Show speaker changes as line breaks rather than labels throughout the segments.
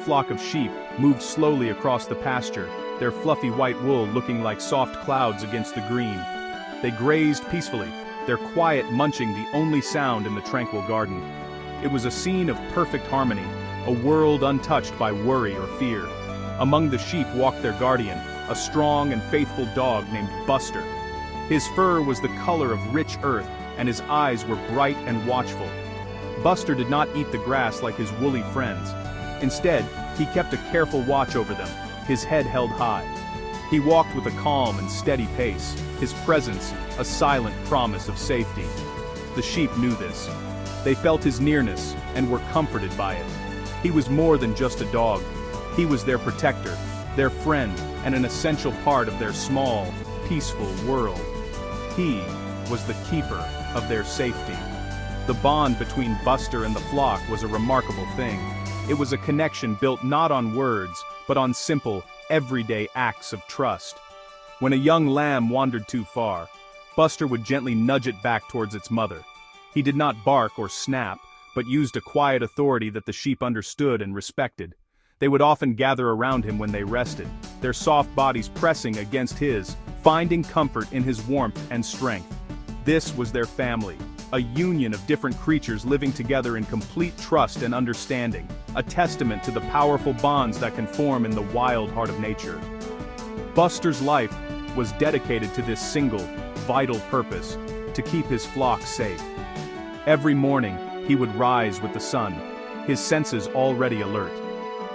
Flock of sheep moved slowly across the pasture, their fluffy white wool looking like soft clouds against the green. They grazed peacefully, their quiet munching the only sound in the tranquil garden. It was a scene of perfect harmony, a world untouched by worry or fear. Among the sheep walked their guardian, a strong and faithful dog named Buster. His fur was the color of rich earth, and his eyes were bright and watchful. Buster did not eat the grass like his woolly friends. Instead, he kept a careful watch over them, his head held high. He walked with a calm and steady pace, his presence a silent promise of safety. The sheep knew this. They felt his nearness and were comforted by it. He was more than just a dog. He was their protector, their friend, and an essential part of their small, peaceful world. He was the keeper of their safety. The bond between Buster and the flock was a remarkable thing. It was a connection built not on words, but on simple, everyday acts of trust. When a young lamb wandered too far, Buster would gently nudge it back towards its mother. He did not bark or snap, but used a quiet authority that the sheep understood and respected. They would often gather around him when they rested, their soft bodies pressing against his, finding comfort in his warmth and strength. This was their family, a union of different creatures living together in complete trust and understanding, a testament to the powerful bonds that can form in the wild heart of nature. Buster's life was dedicated to this single, vital purpose, to keep his flock safe. Every morning, he would rise with the sun, his senses already alert.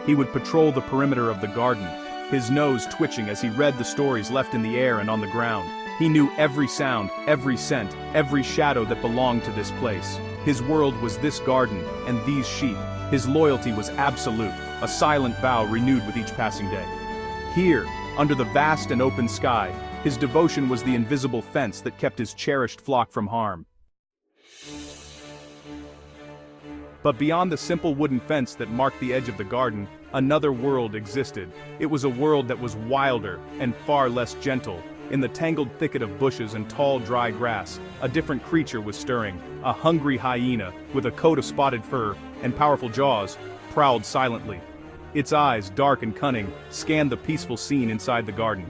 He would patrol the perimeter of the garden, his nose twitching as he read the stories left in the air and on the ground. He knew every sound, every scent, every shadow that belonged to this place. His world was this garden and these sheep. His loyalty was absolute, a silent vow renewed with each passing day. Here, under the vast and open sky, his devotion was the invisible fence that kept his cherished flock from harm. But beyond the simple wooden fence that marked the edge of the garden, another world existed. It was a world that was wilder and far less gentle. In the tangled thicket of bushes and tall dry grass, a different creature was stirring. A hungry hyena, with a coat of spotted fur and powerful jaws, prowled silently. Its eyes, dark and cunning, scanned the peaceful scene inside the garden.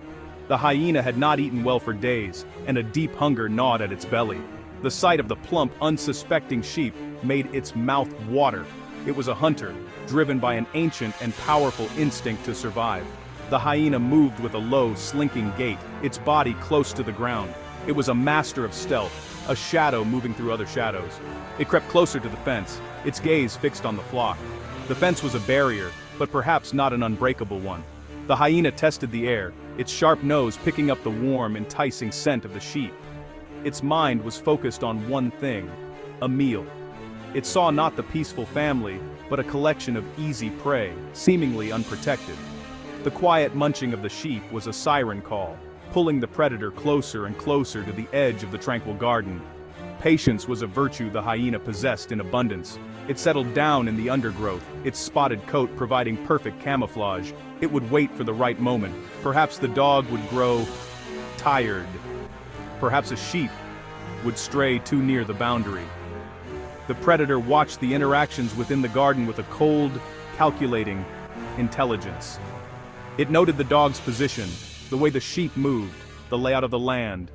The hyena had not eaten well for days, and a deep hunger gnawed at its belly. The sight of the plump, unsuspecting sheep made its mouth water. It was a hunter, driven by an ancient and powerful instinct to survive. The hyena moved with a low, slinking gait, its body close to the ground. It was a master of stealth, a shadow moving through other shadows. It crept closer to the fence, its gaze fixed on the flock. The fence was a barrier, but perhaps not an unbreakable one. The hyena tested the air, its sharp nose picking up the warm, enticing scent of the sheep. Its mind was focused on one thing: a meal. It saw not the peaceful family, but a collection of easy prey, seemingly unprotected. The quiet munching of the sheep was a siren call, pulling the predator closer and closer to the edge of the tranquil garden. Patience was a virtue the hyena possessed in abundance. It settled down in the undergrowth, its spotted coat providing perfect camouflage. It would wait for the right moment. Perhaps the dog would grow tired. Perhaps a sheep would stray too near the boundary. The predator watched the interactions within the garden with a cold, calculating intelligence. It noted the dog's position, the way the sheep moved, the layout of the land.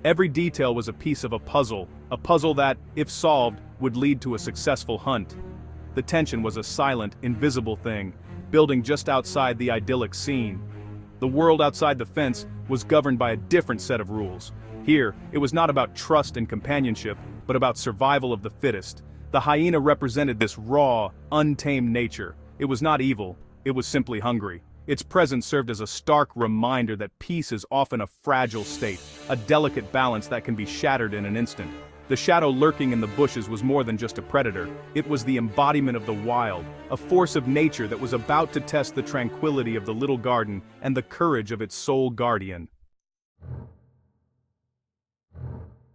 Every detail was a piece of a puzzle that, if solved, would lead to a successful hunt. The tension was a silent, invisible thing, building just outside the idyllic scene. The world outside the fence was governed by a different set of rules. Here, it was not about trust and companionship, but about survival of the fittest. The hyena represented this raw, untamed nature. It was not evil, it was simply hungry. Its presence served as a stark reminder that peace is often a fragile state, a delicate balance that can be shattered in an instant. The shadow lurking in the bushes was more than just a predator. It was the embodiment of the wild, a force of nature that was about to test the tranquility of the little garden and the courage of its sole guardian.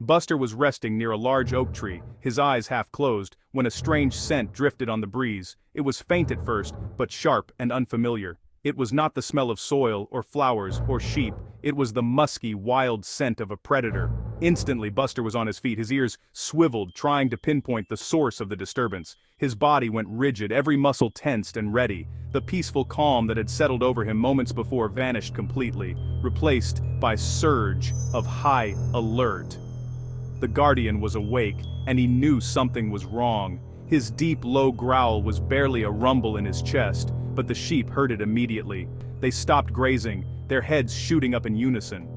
Buster was resting near a large oak tree, his eyes half closed, when a strange scent drifted on the breeze. It was faint at first, but sharp and unfamiliar. It was not the smell of soil or flowers or sheep. It was the musky, wild scent of a predator. Instantly, Buster was on his feet, his ears swiveled, trying to pinpoint the source of the disturbance. His body went rigid, every muscle tensed and ready. The peaceful calm that had settled over him moments before vanished completely, replaced by a surge of high alert. The Guardian was awake, and he knew something was wrong. His deep, low growl was barely a rumble in his chest, but the sheep heard it immediately. They stopped grazing, their heads shooting up in unison.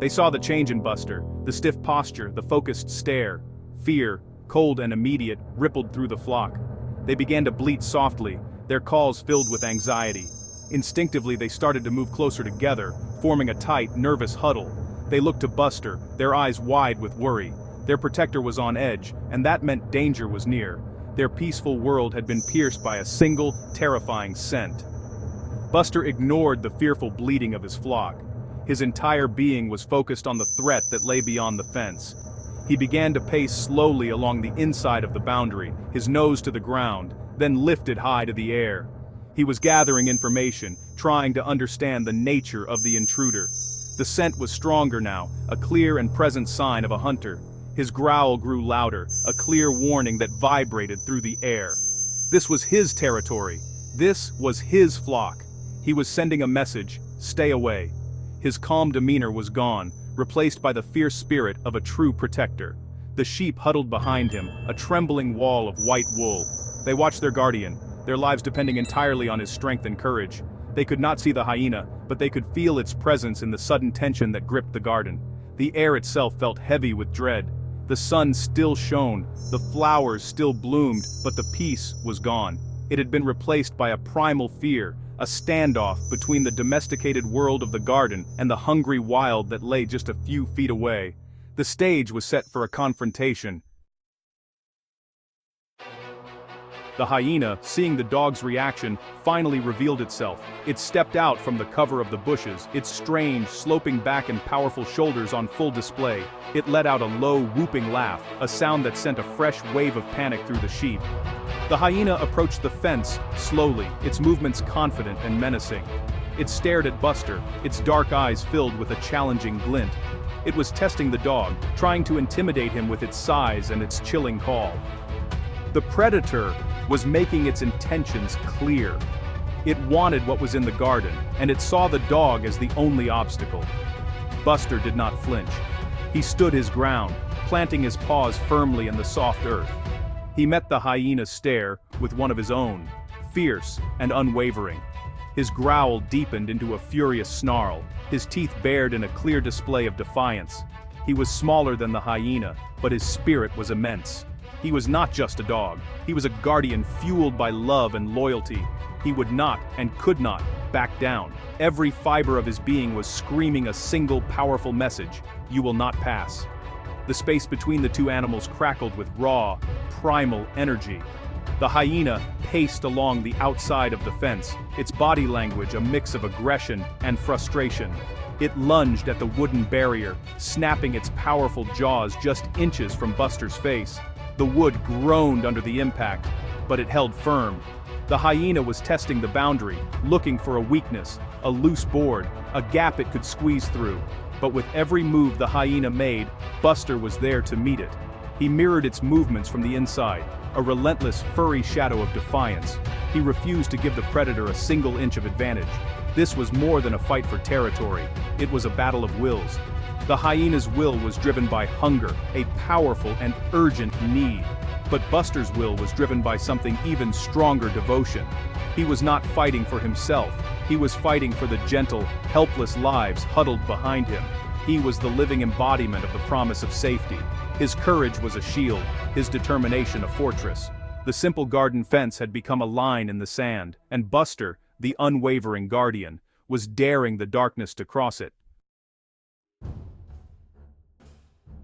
They saw the change in Buster, the stiff posture, the focused stare. Fear, cold and immediate, rippled through the flock. They began to bleat softly, their calls filled with anxiety. Instinctively, they started to move closer together, forming a tight, nervous huddle. They looked to Buster, their eyes wide with worry. Their protector was on edge, and that meant danger was near. Their peaceful world had been pierced by a single, terrifying scent. Buster ignored the fearful bleating of his flock. His entire being was focused on the threat that lay beyond the fence. He began to pace slowly along the inside of the boundary, his nose to the ground, then lifted high to the air. He was gathering information, trying to understand the nature of the intruder. The scent was stronger now, a clear and present sign of a hunter. His growl grew louder, a clear warning that vibrated through the air. This was his territory. This was his flock. He was sending a message: stay away. His calm demeanor was gone, replaced by the fierce spirit of a true protector. The sheep huddled behind him, a trembling wall of white wool. They watched their guardian, their lives depending entirely on his strength and courage. They could not see the hyena, but they could feel its presence in the sudden tension that gripped the garden. The air itself felt heavy with dread. The sun still shone, the flowers still bloomed, but the peace was gone. It had been replaced by a primal fear, a standoff between the domesticated world of the garden and the hungry wild that lay just a few feet away. The stage was set for a confrontation. The hyena, seeing the dog's reaction, finally revealed itself. It stepped out from the cover of the bushes, its strange, sloping back and powerful shoulders on full display. It let out a low, whooping laugh, a sound that sent a fresh wave of panic through the sheep. The hyena approached the fence, slowly, its movements confident and menacing. It stared at Buster, its dark eyes filled with a challenging glint. It was testing the dog, trying to intimidate him with its size and its chilling call. The predator was making its intentions clear. It wanted what was in the garden, and it saw the dog as the only obstacle. Buster did not flinch. He stood his ground, planting his paws firmly in the soft earth. He met the hyena's stare with one of his own, fierce and unwavering. His growl deepened into a furious snarl, his teeth bared in a clear display of defiance. He was smaller than the hyena, but his spirit was immense. He was not just a dog, he was a guardian fueled by love and loyalty. He would not and could not back down. Every fiber of his being was screaming a single powerful message: you will not pass. The space between the two animals crackled with raw, primal energy. The hyena paced along the outside of the fence, its body language a mix of aggression and frustration. It lunged at the wooden barrier, snapping its powerful jaws just inches from Buster's face. The wood groaned under the impact, but it held firm. The hyena was testing the boundary, looking for a weakness, a loose board, a gap it could squeeze through. But with every move the hyena made, Buster was there to meet it. He mirrored its movements from the inside, a relentless, furry shadow of defiance. He refused to give the predator a single inch of advantage. This was more than a fight for territory. It was a battle of wills. The hyena's will was driven by hunger, a powerful and urgent need. But Buster's will was driven by something even stronger: devotion. He was not fighting for himself. He was fighting for the gentle, helpless lives huddled behind him. He was the living embodiment of the promise of safety. His courage was a shield, his determination a fortress. The simple garden fence had become a line in the sand, and Buster, the unwavering guardian, was daring the darkness to cross it.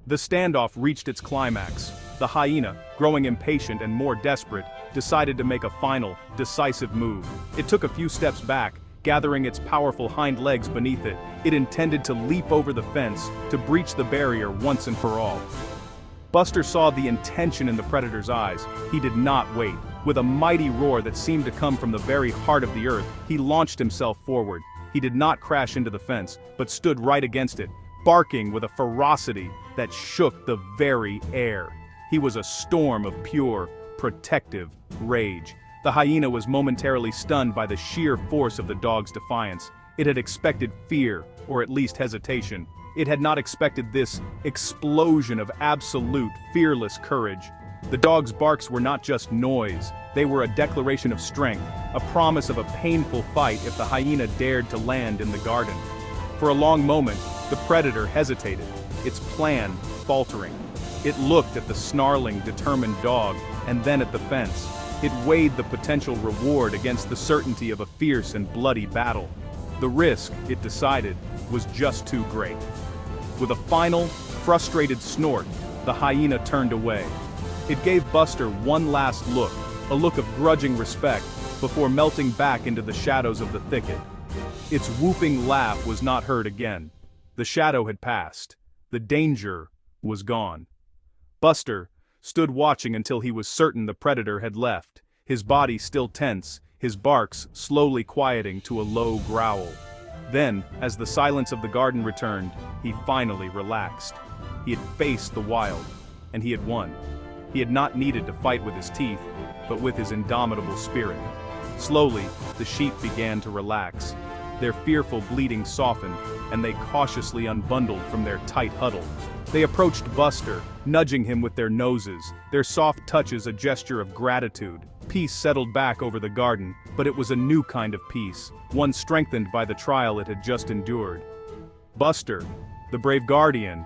The standoff reached its climax. The hyena, growing impatient and more desperate, decided to make a final, decisive move. It took a few steps back, gathering its powerful hind legs beneath it. It intended to leap over the fence, to breach the barrier once and for all. Buster saw the intention in the predator's eyes. He did not wait. With a mighty roar that seemed to come from the very heart of the earth, he launched himself forward. He did not crash into the fence, but stood right against it, barking with a ferocity that shook the very air. He was a storm of pure, protective rage. The hyena was momentarily stunned by the sheer force of the dog's defiance. It had expected fear, or at least hesitation. It had not expected this explosion of absolute, fearless courage. The dog's barks were not just noise, they were a declaration of strength, a promise of a painful fight if the hyena dared to land in the garden. For a long moment, the predator hesitated, its plan faltering. It looked at the snarling, determined dog, and then at the fence. It weighed the potential reward against the certainty of a fierce and bloody battle. The risk, it decided, was just too great. With a final, frustrated snort, the hyena turned away. It gave Buster one last look, a look of grudging respect, before melting back into the shadows of the thicket. Its whooping laugh was not heard again. The shadow had passed. The danger was gone. Buster stood watching until he was certain the predator had left, his body still tense, his barks slowly quieting to a low growl. Then, as the silence of the garden returned, he finally relaxed. He had faced the wild, and he had won. He had not needed to fight with his teeth, but with his indomitable spirit. Slowly, the sheep began to relax. Their fearful bleating softened, and they cautiously unbundled from their tight huddle. They approached Buster, nudging him with their noses, their soft touches a gesture of gratitude. Peace settled back over the garden, but it was a new kind of peace, one strengthened by the trial it had just endured. Buster, the brave guardian,